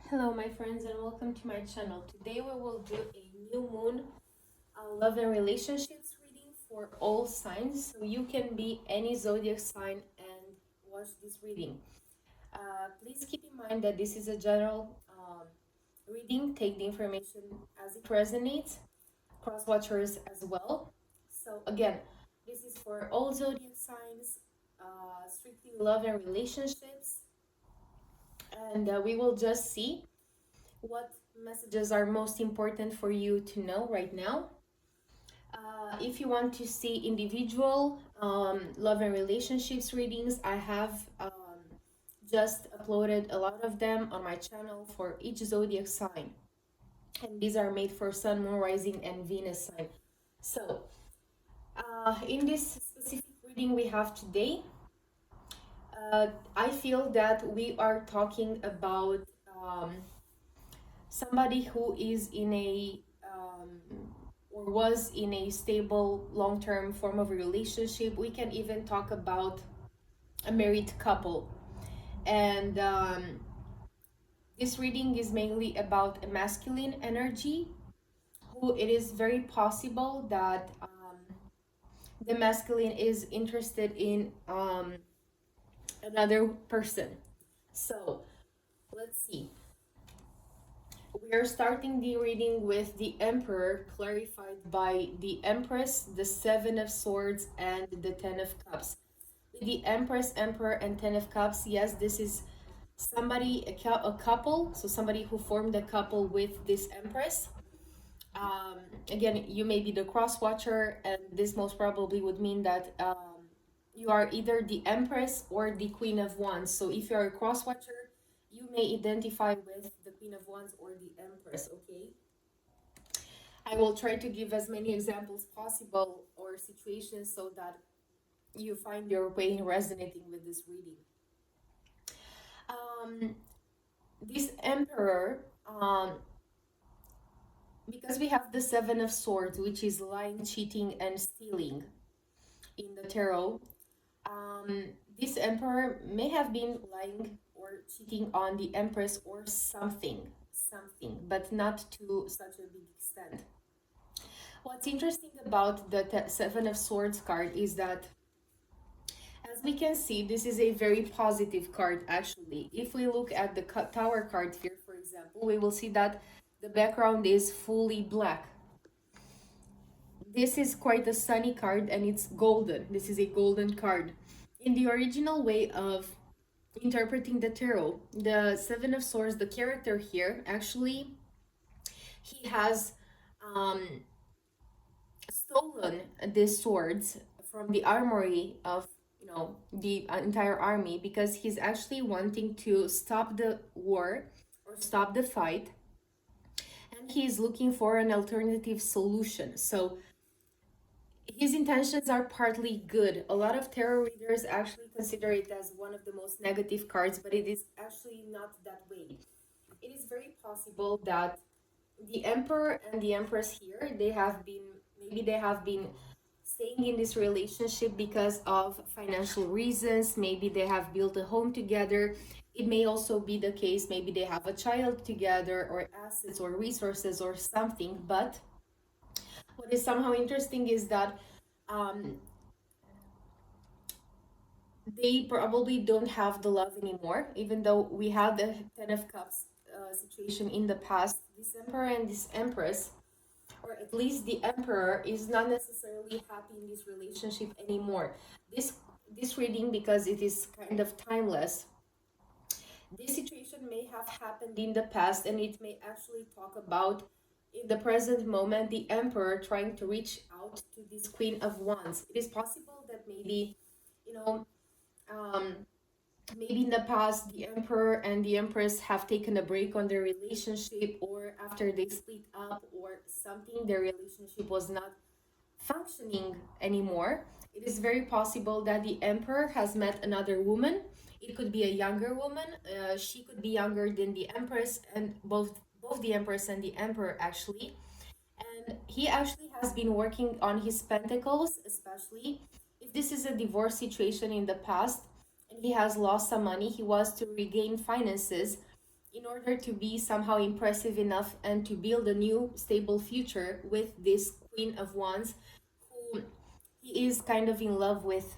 Hello my friends and welcome to my channel. Today we will do a new moon love and relationships reading for all signs. So you can be any zodiac sign and watch this reading. Please keep in mind that this is a general reading. Take the information as it resonates. Cross watchers as well. So again, this is for all zodiac signs, strictly love and relationships. And we will just see what messages are most important for you to know right now. If you want to see individual love and relationships readings, I have just uploaded a lot of them on my channel for each zodiac sign. And these are made for Sun, Moon, Rising, and Venus sign. So, in this specific reading we have today, I feel that we are talking about somebody who is in a or was in a stable long-term form of relationship. We can even talk about a married couple. And this reading is mainly about a masculine energy, who it is very possible that the masculine is interested in another person. So let's see. We are starting the reading with the Emperor, clarified by the Empress, the Seven of Swords, and the Ten of Cups. With the Empress, Emperor, and Ten of Cups, yes, this is somebody, a couple, so somebody who formed a couple with this Empress. Again, you may be the cross watcher, and this most probably would mean that you are either the Empress or the Queen of Wands. So if you are a cross watcher, you may identify with the Queen of Wands or the Empress, okay? I will try to give as many examples possible or situations so that you find your way in resonating with this reading. This Emperor, because we have the Seven of Swords, which is lying, cheating, and stealing in the tarot, this Emperor may have been lying or cheating on the Empress or something, but not to such a big extent. What's interesting about the Seven of Swords card is that, as we can see, this is a very positive card actually. If we look at the Tower card here, for example, we will see that the background is fully black. This is quite a sunny card and it's golden. This is a golden card. In the original way of interpreting the tarot, the Seven of Swords, the character here, actually, he has stolen these swords from the armory of the entire army, because he's actually wanting to stop the war or stop the fight, and he's looking for an alternative solution. So his intentions are partly good. A lot of tarot readers actually consider it as one of the most negative cards, but it is actually not that way. It is very possible that the Emperor and the Empress here, they have been staying in this relationship because of financial reasons. Maybe they have built a home together. It may also be the case, maybe they have a child together, or assets or resources or something. But what is somehow interesting is that they probably don't have the love anymore, even though we had the Ten of Cups situation in the past. This Emperor and this Empress, or at least the Emperor, is not necessarily happy in this relationship anymore. This reading, because it is kind of timeless, this situation may have happened in the past, and it may actually talk about, in the present moment, the Emperor trying to reach out to this Queen of Wands. It is possible that maybe, maybe in the past the Emperor and the Empress have taken a break on their relationship, or after they split up or something, their relationship was not functioning anymore. It is very possible that the Emperor has met another woman. It could be a younger woman. She could be younger than the Empress, and both the Empress and the Emperor actually. And he actually has been working on his pentacles, especially if this is a divorce situation in the past and he has lost some money. He wants to regain finances, in order to be somehow impressive enough and to build a new stable future with this Queen of Wands, who he is kind of in love with.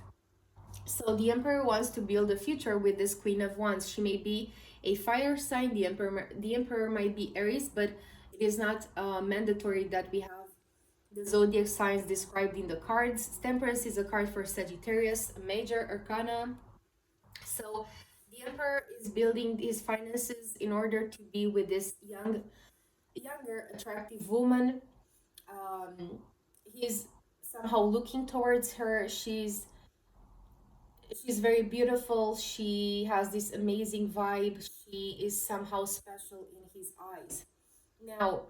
So the Emperor wants to build a future with this Queen of Wands. She may be a fire sign. The Emperor might be Aries, but it is not mandatory that we have the zodiac signs described in the cards. Temperance is a card for Sagittarius, a major arcana. So the Emperor is building his finances in order to be with this younger, attractive woman. Um, he's somehow looking towards her. She's very beautiful. She has this amazing vibe. She is somehow special in his eyes. Now,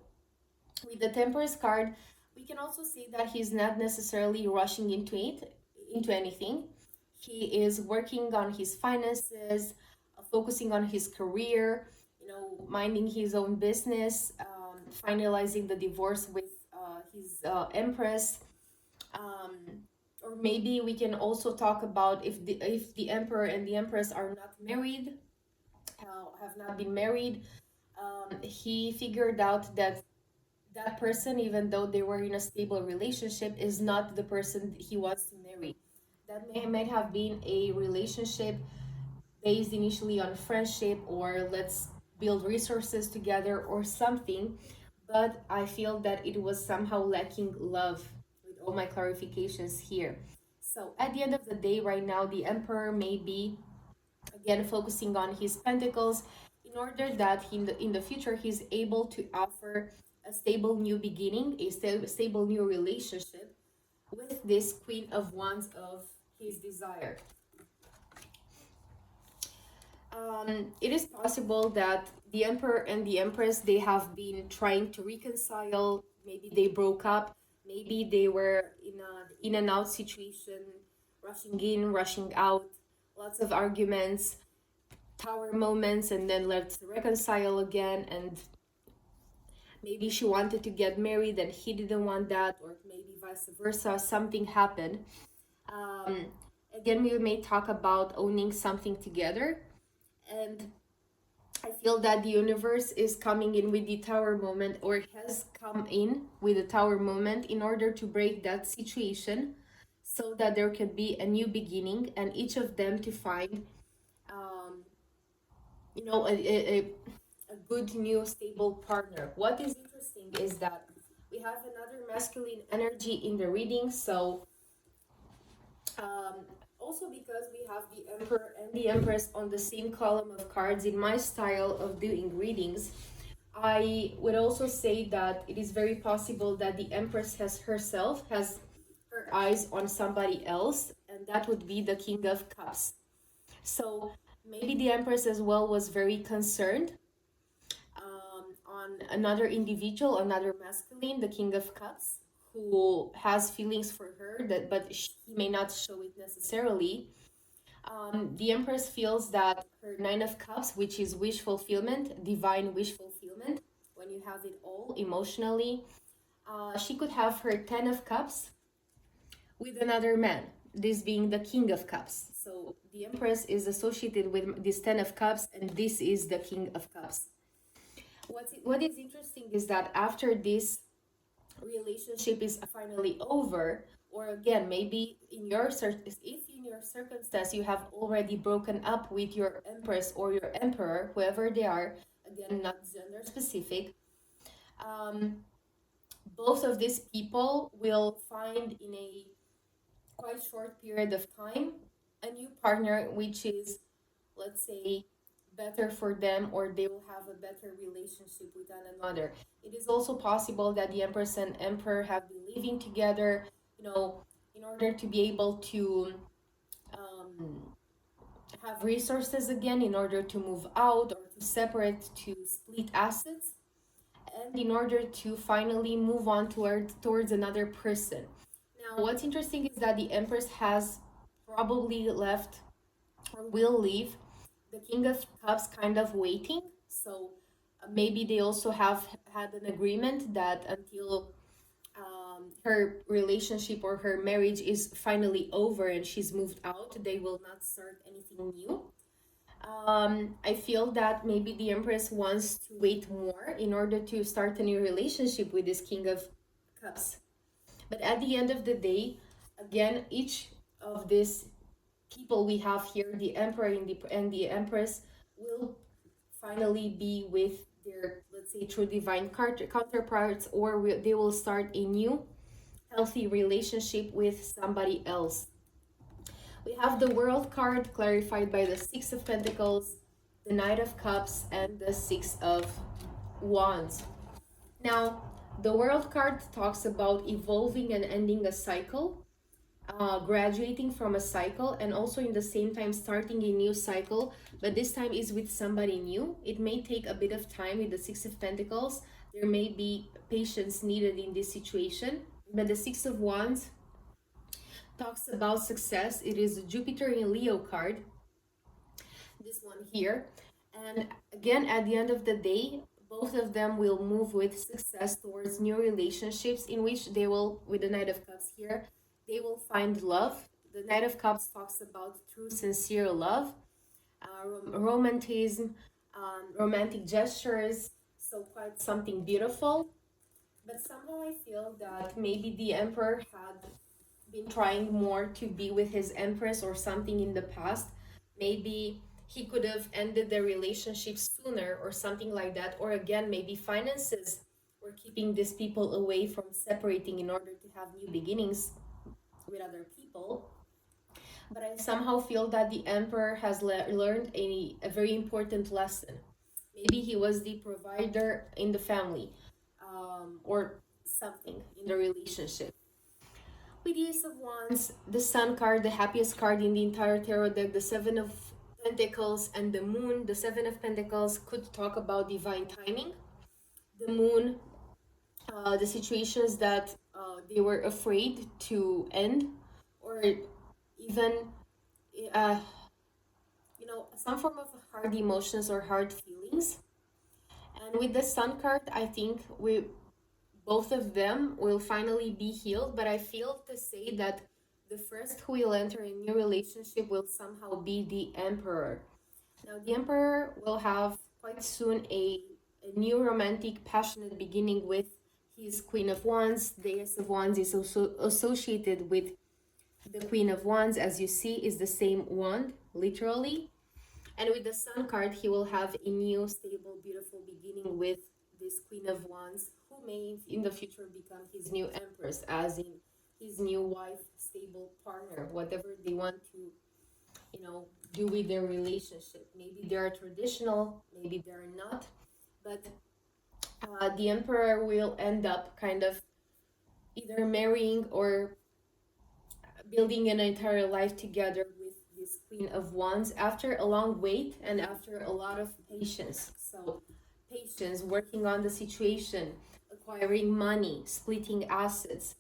with the Temperance card, we can also see that he's not necessarily rushing into anything. He is working on his finances, focusing on his career, minding his own business, finalizing the divorce with his Empress. Um, or maybe we can also talk about if the Emperor and the Empress are not married, have not been married. He figured out that that person, even though they were in a stable relationship, is not the person he wants to marry. That might have been a relationship based initially on friendship, or let's build resources together or something, but I feel that it was somehow lacking love with all my clarifications here. So at the end of the day, right now, the Emperor may be again focusing on his pentacles in order that in the future he's able to offer a stable new beginning, a stable new relationship with this Queen of Wands of his desire. It is possible that the Emperor and the Empress, they have been trying to reconcile. Maybe they broke up. Maybe they were in a in and out situation, rushing in, rushing out, lots of arguments, tower moments, and then let's reconcile again. And maybe she wanted to get married and he didn't want that, or maybe vice versa. Something happened. Um, Again, we may talk about owning something together. And I feel that the universe is coming in with the tower moment, or has come in with the tower moment in order to break that situation so that there can be a new beginning and each of them to find, um, a good new stable partner. What is interesting is that we have another masculine energy in the reading. So also because we have the Emperor and the Empress on the same column of cards in my style of doing readings, I would also say that it is very possible that the Empress has her eyes on somebody else, and that would be the King of Cups. So maybe the Empress as well was very concerned on another individual, another masculine, the King of Cups, who has feelings for her, but he may not show it necessarily. The Empress feels that her Nine of Cups, which is wish fulfillment, divine wish fulfillment, when you have it all emotionally, she could have her Ten of Cups with another man, this being the King of Cups. So the Empress is associated with this Ten of Cups, and this is the King of Cups. What is interesting is that after this relationship is finally over, or again, maybe if in your circumstance you have already broken up with your Empress or your Emperor, whoever they are, again, not gender specific, both of these people will find in a quite short period of time a new partner which is, let's say, better for them, or they will have a better relationship with one another. It is also possible that the Empress and Emperor have been living together, in order to be able to have resources again, in order to move out or to separate, to split assets, and in order to finally move on towards another person. Now, what's interesting is that the Empress has probably left or will leave the King of Cups kind of waiting. So maybe they also have had an agreement that until her relationship or her marriage is finally over and she's moved out, they will not start anything new. I feel that maybe the Empress wants to wait more in order to start a new relationship with this King of Cups. But at the end of the day, again, each of these people we have here, the Emperor and the Empress, will finally be with their, let's say, true divine counterparts, or they will start a new healthy relationship with somebody else. We have the World card clarified by the Six of Pentacles, the Knight of Cups, and the Six of Wands. Now, the World card talks about evolving and ending a cycle, graduating from a cycle, and also in the same time starting a new cycle, but this time is with somebody new. It may take a bit of time with the Six of Pentacles. There may be patience needed in this situation, but the Six of Wands talks about success. It is a Jupiter in Leo card, this one here. And again, at the end of the day, both of them will move with success towards new relationships in which they will, with the Knight of Cups here, they will find love. The Knight of Cups talks about true, sincere love, romanticism, romantic gestures, so quite something beautiful. But somehow I feel that maybe the Emperor had been trying more to be with his Empress or something in the past. Maybe he could have ended the relationship sooner or something like that. Or again, maybe finances were keeping these people away from separating in order to have new beginnings with other people. But I somehow feel that the Emperor has learned a very important lesson. Maybe he was the provider in the family, or something in the relationship. With the Ace of Wands, the Sun card, the happiest card in the entire tarot deck, the Seven of Pentacles, and the Moon, the Seven of Pentacles, could talk about divine timing. The Moon, the situations that they were afraid to end, or even, some form of hard emotions or hard feelings. And with the Sun card, I think both of them will finally be healed, but I feel to say that the first who will enter a new relationship will somehow be the Emperor. Now, the Emperor will have quite soon a new romantic, passionate beginning with his Queen of Wands. The Ace of Wands is also associated with the Queen of Wands, as you see, is the same wand, literally. And with the Sun card, he will have a new, stable, beautiful beginning with this Queen of Wands, who may in the future become his new Empress, as in his new wife, stable partner, whatever they want to, do with their relationship. Maybe they are traditional, maybe they're not, but the Emperor will end up kind of either marrying or building an entire life together with this Queen of Wands after a long wait and after a lot of patience. So, patience, working on the situation, acquiring money, splitting assets.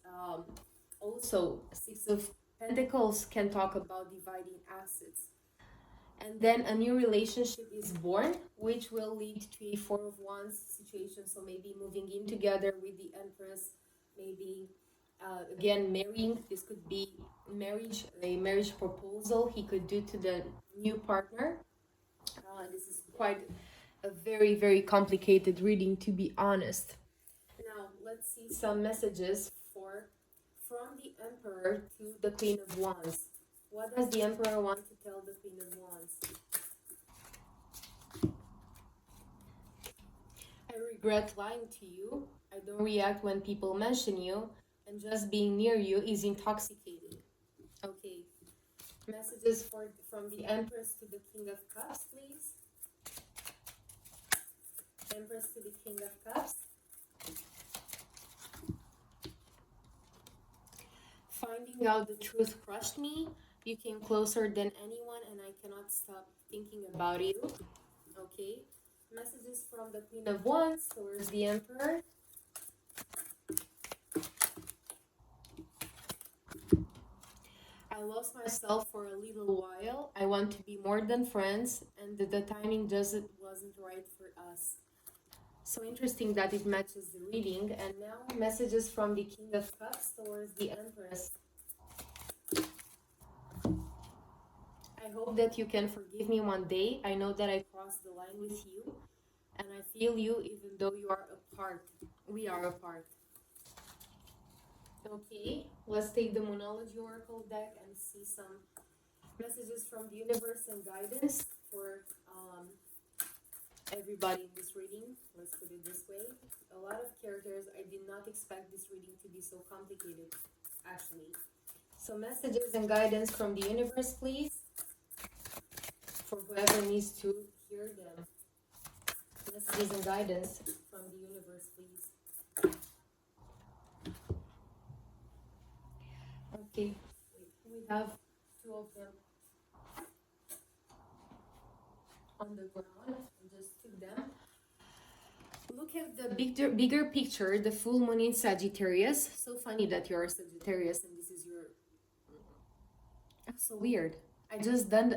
Also, Six of Pentacles can talk about dividing assets. And then a new relationship is born, which will lead to a Four of Wands situation. So maybe moving in together with the Empress, maybe again marrying. This could be marriage, a marriage proposal he could do to the new partner. This is quite a very, very complicated reading, to be honest. Now let's see some messages from the Emperor to the Queen of Wands. What does the Emperor want to tell the Queen of Wands? I regret lying to you. I don't react when people mention you, and just being near you is intoxicating. Okay. Messages from the Empress to the King of Cups, please. Empress to the King of Cups. Finding out the truth crushed me. You came closer than anyone, and I cannot stop thinking about you. Okay. Messages from the Queen of Wands towards the Emperor. I lost myself for a little while. I want to be more than friends, and the timing wasn't right for us. So interesting that it matches the reading. And now messages from the King of Cups towards the Empress. I hope that you can forgive me one day. I know that I crossed the line with you, and I feel you even though you are apart. We are apart. Okay, let's take the Moonology Oracle deck and see some messages from the universe and guidance for everybody in this reading. Let's put it this way. A lot of characters. I did not expect this reading to be so complicated, actually. So messages and guidance from the universe, please, for whoever needs to hear them. Messages and guidance from the universe, please. Okay, we have two of them on the ground. I just took them. Look at the bigger picture, the full moon in Sagittarius. So funny that you're a Sagittarius and this is your... That's so weird. I've just done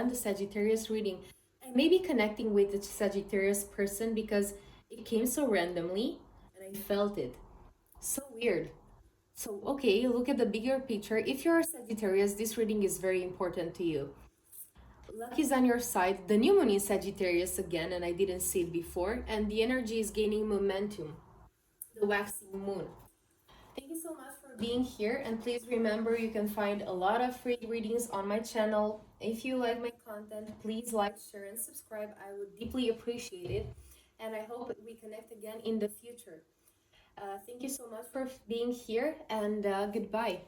the Sagittarius reading. I may be connecting with the Sagittarius person because it came so randomly and I felt it. So weird. So, okay, look at the bigger picture. If you're a Sagittarius, this reading is very important to you. Luck is on your side. The new moon is Sagittarius again, and I didn't see it before. And the energy is gaining momentum. The waxing moon. Thank you so much for being here. And please remember, you can find a lot of free readings on my channel. If you like my content, please like, share, and subscribe. I would deeply appreciate it. And I hope we connect again in the future. Thank you so much for being here, and goodbye.